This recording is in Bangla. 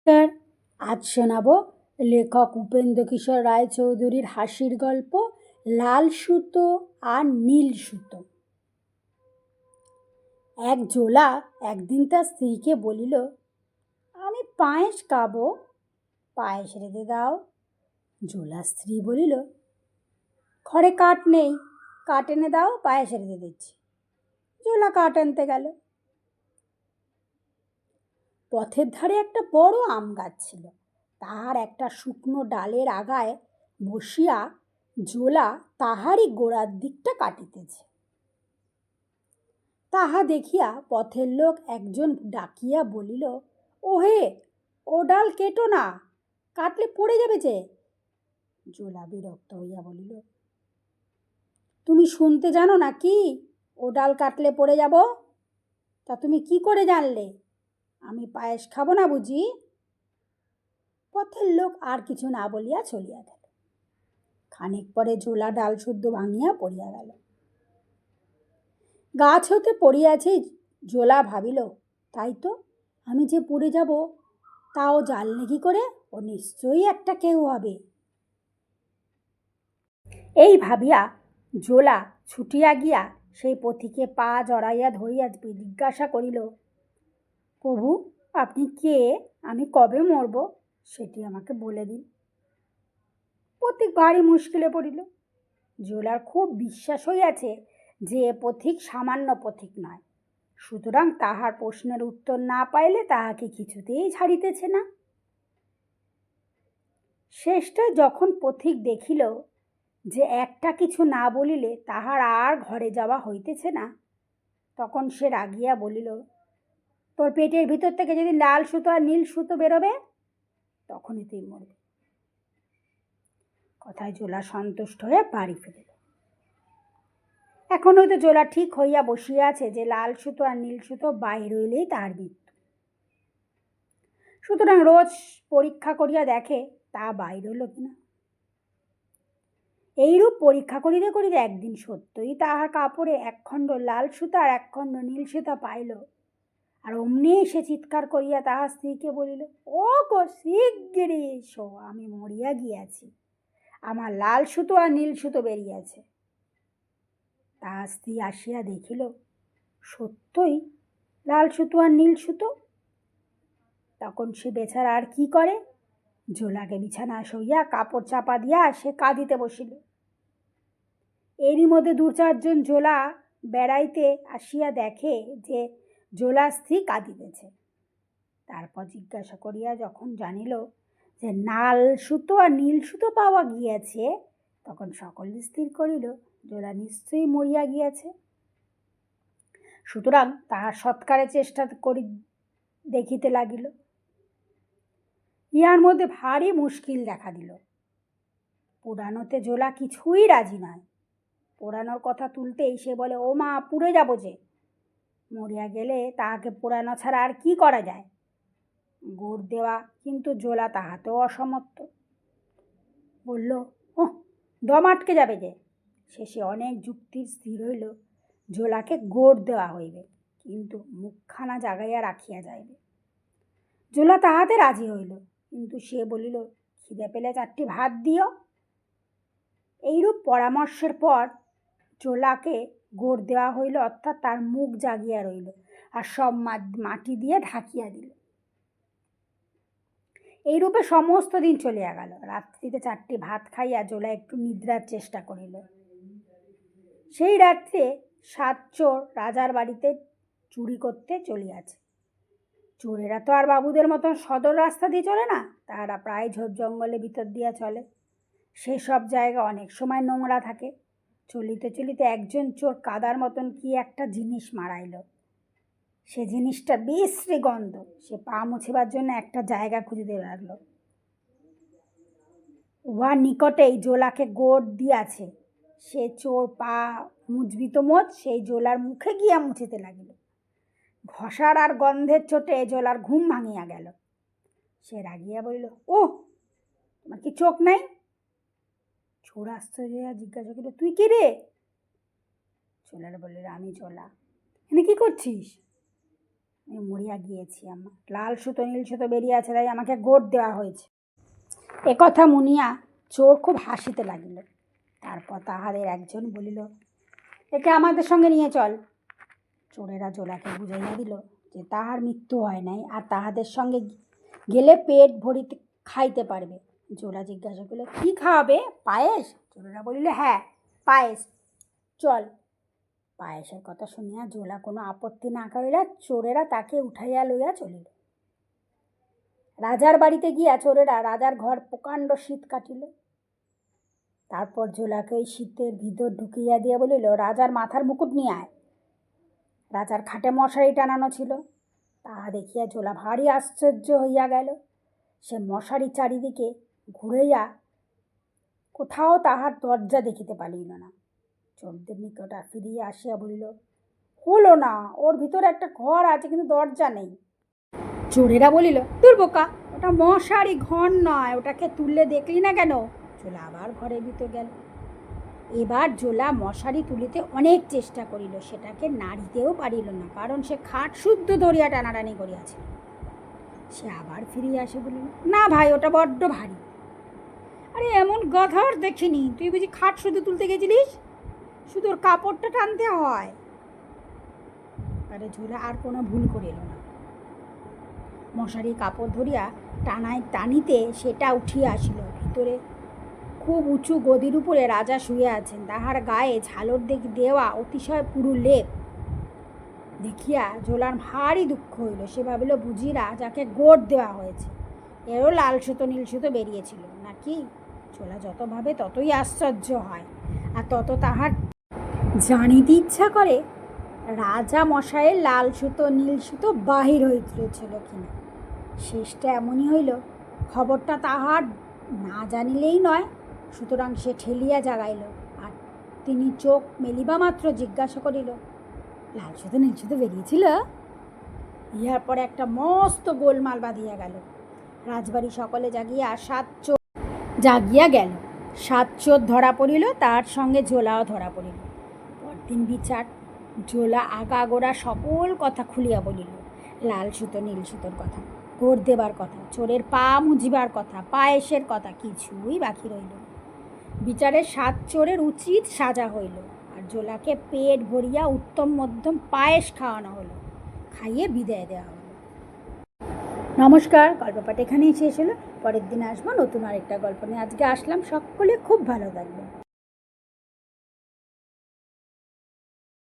নমস্কার। আজ শোনাব লেখক উপেন্দ্রকিশোর রায়চৌধুরীর হাসির গল্প লাল সুতো আর নীল সুতো। এক জোলা একদিন তার স্ত্রীকে বলিল, আমি পায়েস খাবো, পায়েস রেঁধে দাও। জোলার স্ত্রী বলিল, ঘরে কাঠ নেই, কাঠ এনে দাও, পায়েস রেঁধে দিচ্ছি। জোলা কাঠ আনতে গেল। পথের ধারে একটা বড় আম গাছ ছিল। তাহার একটা শুকনো ডালের আগায় বসিয়া জোলা তাহারই গোড়ার দিকটা কাটিতেছে। তাহা দেখিয়া পথের লোক একজন ডাকিয়া বলিল, ওহে, ও ডাল কেটো না, কাটলে পড়ে যাবে যে। জোলা বিরক্ত হইয়া বলিল, তুমি শুনতে জানো না কি ও ডাল কাটলে পড়ে যাব? তা তুমি কি করে জানলে? আমি পায়েস খাবো না বুঝি? পথের লোক আর কিছু না বলিয়া চলিয়া গেল। খানিক পরে জোলা ডাল শুদ্ধ ভাঙিয়া পড়িয়া গেল। গাছ হতে পড়িয়াছে। জোলা ভাবিল, তাই তো, আমি যে পড়ে যাব তাও জানলে কি করে? ও নিশ্চয়ই একটা কেউ হবে। এই ভাবিয়া জোলা ছুটিয়া গিয়া সেই পথিকে পা জড়াইয়া ধরিয়া জিজ্ঞাসা করিল, প্রভু, আপনি কে? আমি কবে মরব সেটি আমাকে বলে দিন। পথিক ভারী মুশকিলে পড়িল। জোলার খুব বিশ্বাস হইয়াছে যে পথিক সামান্য পথিক নয়, সুতরাং তাহার প্রশ্নের উত্তর না পাইলে তাহাকে কিছুতেই ছাড়িতেছে না। শেষটায় যখন পথিক দেখিল যে একটা কিছু না বলিলে তাহার আর ঘরে যাওয়া হইতেছে না, তখন সে রাগিয়া বলিল, তোর পেটের ভিতর থেকে যদি লাল সুতো আর নীল সুতো বেরোবে তখনই তুই মরবি। কথায় জোলা সন্তুষ্ট হয়ে বাড়ি ফিরিল। এখন হয়তো জোলা ঠিক হইয়া বসিয়া আছে যে লাল সুতো আর নীল সুতো বাহির হইলেই তাহার মৃত্যু। সুতরাং রোজ পরীক্ষা করিয়া দেখে তা বাইর হইল কিনা। এইরূপ পরীক্ষা করিতে করিতে একদিন সত্যই তাহার কাপড়ে একখণ্ড লাল সুতা আর একখণ্ড নীল সুতা পাইল। আর অমনি সে চিৎকার করিয়া তাহার স্ত্রীকে বলিল, ও গো, শিগগিরি এসো, আমি মরিয়া গিয়াছি, আমার লাল সুতো আর নীল সুতো বেরিয়েছে। তাহার স্ত্রী আসিয়া দেখিল সত্যই লাল সুতো আর নীল সুতো। তখন সে বেচারা আর কি করে, জোলাকে বিছানা শইয়া কাপড় চাপা দিয়া সে কাঁদিতে বসিল। এরই মধ্যে দু চারজন জোলা বেড়াইতে আসিয়া দেখে যে জোলা স্ত্রী কাঁদিতেছে। তারপর জিজ্ঞাসা করিয়া যখন জানিল যে লাল সুতো আর নীল সুতো পাওয়া গিয়াছে, তখন সকলে স্থির করিল জোলা নিশ্চয়ই মরিয়া গিয়াছে। সুতরাং তাহার সৎকারে চেষ্টা করি দেখিতে লাগিল। ইহার মধ্যে ভারী মুশকিল দেখা দিল। পোড়ানোতে জোলা কিছুই রাজি নয়। পোড়ানোর কথা তুলতেই সে বলে, ও মা, পুড়ে যাব যে। মরিয়া গেলে তাহাকে পোড়ানো ছাড়া আর কি করা যায়? গুড় দেওয়া, কিন্তু জোলা তাহাতেও অসমর্থ। বলল, ও, দম আটকে যাবে যে। শেষে অনেক যুক্তির স্থির হইল জোলাকে গোড় দেওয়া হইবে, কিন্তু মুখখানা জাগাইয়া রাখিয়া যাইবে। জোলা তাহাতে রাজি হইল, কিন্তু সে বলিল, খিদে পেলে 4টি ভাত দিও। এইরূপ পরামর্শের পর জোলাকে গোড় দেওয়া হইল, অর্থাৎ তার মুখ জাগিয়া রইল, আর সব মাটি দিয়ে ঢাকিয়া দিল। এইরূপে সমস্ত দিন চলিয়া গেল। রাত্রিতে 4টি ভাত খাইয়া জোলা একটু নিদ্রার চেষ্টা করিল। সেই রাত্রে 7 চোর রাজার বাড়িতে চুরি করতে চলিয়াছে। চোরেরা তো আর বাবুদের মতন সদর রাস্তা দিয়ে চলে না, তারা প্রায় ঝোপ জঙ্গলের ভিতর দিয়া চলে। সেসব জায়গা অনেক সময় নোংরা থাকে। চলিতে চলিতে একজন চোর কাদার মতন কি একটা জিনিস মারাইল। সে জিনিসটা বিশ্রী গন্ধ। সে পা মুছিবার জন্য একটা জায়গা খুঁজিতে লাগল। উহার নিকটেই জোলাকে গোড় দিয়াছে। সে চোর পা মুছবি তো মোচ, সেই জোলার মুখে গিয়া মুছিতে লাগিল। ঘষার আর গন্ধের চোটে জোলার ঘুম ভাঙিয়া গেল। সে রাগিয়া বলিল, ও, তোমার কি চোখ নাই? চোর আশ্চর্য জিজ্ঞাসা করিল, তুই কি রে? জোলার বলিল, আমি জোলা। এখানে কি করছিস? আমি মরিয়া গিয়েছি, আমার লাল সুতো নীল সুতো বেরিয়ে আছে, তাই আমাকে গোট দেওয়া হয়েছে। একথা মুনিয়া চোর খুব হাসিতে লাগিল। তারপর তাহাদের একজন বলিল, একে আমাদের সঙ্গে নিয়ে চল। চোরেরা জোলাকে বুঝাইয়া দিল যে তাহার মৃত্যু হয় নাই, আর তাহাদের সঙ্গে গেলে পেট ভরিতে খাইতে পারবে। জোলা জিজ্ঞাসা করল, কী খাওয়াবে? পায়েস? চোরেরা বলিল, হ্যাঁ পায়েস, চল। পায়েসের কথা শুনিয়া জোলা কোনো আপত্তি না করিলে চোরেরা তাকে উঠাইয়া লইয়া চলিল। রাজার বাড়িতে গিয়া চোরেরা রাজার ঘর প্রকাণ্ড শীত কাটিল। তারপর জোলাকে ওই শীতের ভিতর ঢুকিয়া দিয়া বলিল, রাজার মাথার মুকুট নিয়ে আয়। রাজার খাটে মশারি টানানো ছিল। তাহা দেখিয়া জোলা ভারী আশ্চর্য হইয়া গেল। সে মশারি চারিদিকে ঘুরাইয়া কোথাও তাহার দরজা দেখিতে পারিল না। চোরদের নিকট ফিরিয়া আসিয়া বলিল, হলো না, ওর ভিতরে একটা ঘর আছে কিন্তু দরজা নেই। চোরেরা বলিল, দূর বোকা, ওটা মশারি, ঘর নয়, ওটাকে তুললে দেখলি না কেন? জোলা আবার ঘরের ভিতর গেল। এবার জোলা মশারি তুলিতে অনেক চেষ্টা করিল, সেটাকে নাড়িতেও পারিল না, কারণ সে খাট শুদ্ধ ধরিয়া টানাটানি করিয়াছে। সে আবার ফিরিয়া আসে বলিল, না ভাই, ওটা বড্ড ভারী। আরে এমন গাধার দেখিনি, তুই বুঝি খাট শুধু তুলতে গেছিলিস? শুধু ওর কাপড়টা টানতে হয়। আরে ঝোলা আর কোনো ভুল করিল না। মশারি কাপড় ধরিয়া টানিতে সেটা উঠিয়া আসিল। ভিতরে খুব উঁচু গদির উপরে রাজা শুয়ে আছেন। তাহার গায়ে ঝালর দেওয়া অতিশয় পুরু লেপ দেখিয়া ঝোলার ভারী দুঃখ হইল। সে ভাবিল, বুঝি রাজাকে গোট দেওয়া হয়েছে। এরও লাল সুতো নীল সুতো বেরিয়েছিল নাকি? ঝোলা যত ভাবে ততই আশ্চর্য হয়, আর তত তাহার জানিতে ইচ্ছা করে রাজা মশাইয়ের লাল সুতো নীল সুতো বাহির হইতেছিল কিনা। শেষটা এমনই হইল, খবরটা তাহার না জানিলেই নয়, সুতরাং সে ঠেলিয়া জাগাইল। আর তিনি চোখ মেলিবা মাত্র জিজ্ঞাসা করিল, লাল সুতো নীল সুতো বেরিয়েছিল? ইহার পরে একটা মস্ত গোলমাল বাঁধিয়া গেল। রাজবাড়ি সকলে জাগিয়া গেল। 7 চোর ধরা পড়িল, তার সঙ্গে ঝোলাও ধরা পড়িল। পরদিন বিচার। ঝোলা আগাগোড়া সকল কথা খুলিয়া বলিল। লাল সুতো নীল সুতোর কথা, গোট দেবার কথা, চোরের পা মুজিবার কথা, পায়েসের কথা, কিছুই বাকি রইল না। বিচারে 7 চোরের উচিত সাজা হইল, আর ঝোলাকে পেট ভরিয়া উত্তম মধ্যম পায়েস খাওয়ানো হলো, খাইয়ে বিদায় দেওয়া হলো। নমস্কার, গল্প পাঠ এখানেই শেষ হলো। পরের দিন আসবো নতুন আরেকটা গল্প নিয়ে। আজকে আসলাম, সকলে খুব ভালো থাকবেন।